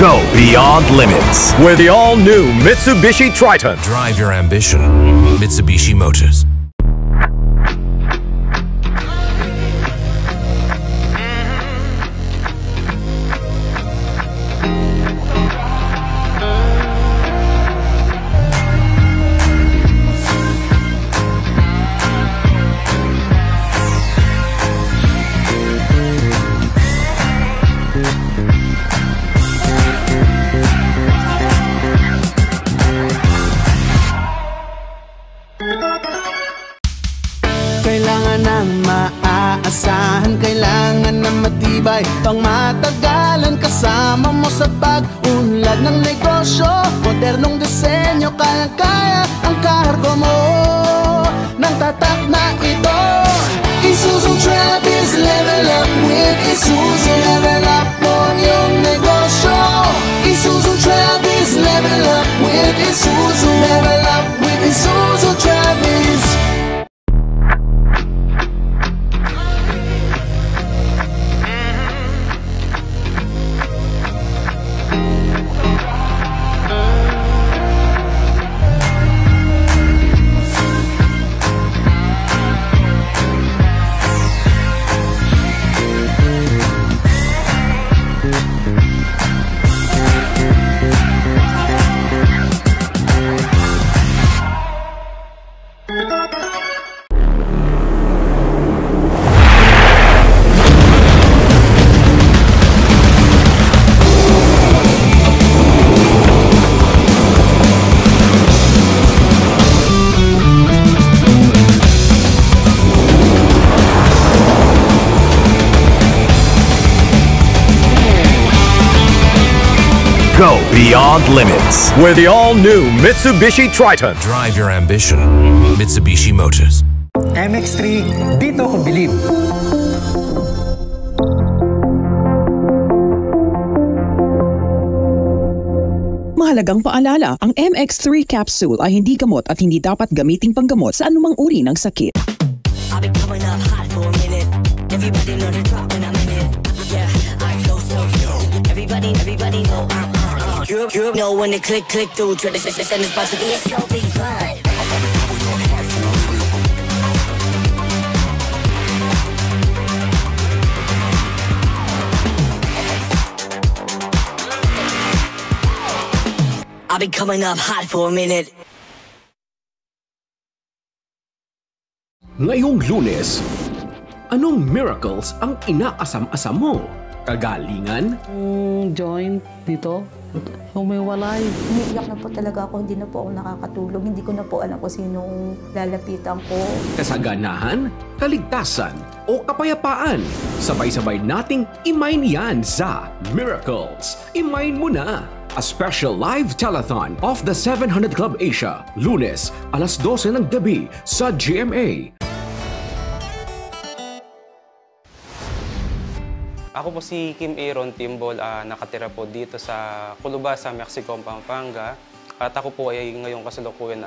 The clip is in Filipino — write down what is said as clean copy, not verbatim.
Go beyond limits with the all-new Mitsubishi Triton. Drive your ambition. Mitsubishi Motors. Kailangan ng maaasahan, kailangan ng matibay, pang matagalan kasama mo sa pag-unlad ng negosyo. Modernong disenyo, kayang-kaya ang kargo mo ng tatak na ito. Isuzu Travis, level up with Isuzu. Level up mo yung negosyo. Isuzu Travis, level up with Isuzu. Level up with Isuzu Travis. Go beyond limits with the all-new Mitsubishi Triton. Drive your ambition. Mitsubishi Motors. MX-3, dito ko bilib. Mahalagang paalala, ang MX-3 capsule ay hindi gamot at hindi dapat gamiting panggamot sa anumang uri ng sakit. I've been coming up hot for a minute. Everybody know the drop when I'm in it. Yeah, I flow so everybody know you know when they click through. Try to send this box to be so big fun. I've been coming up hot for a minute. Ngayong Lunes, anong miracles ang inaasam-asam mo? Kagalingan? Joint dito, humiwalay. Umiiyak na po talaga ako, hindi na po ako nakakatulog. Hindi ko na po alam kung sinong lalapitan ko. Kasaganahan, kaligtasan, o kapayapaan? Sabay-sabay nating imayin yan sa Miracles. Imayin mo na! A special live telethon of the 700 Club Asia, Lunes, alas 12 ng gabi sa GMA. Ako po si Kim Aaron Timbol, nakatira po dito sa Culubasa, Mexico, Pampanga. At ako po ay ngayong kasalukuyan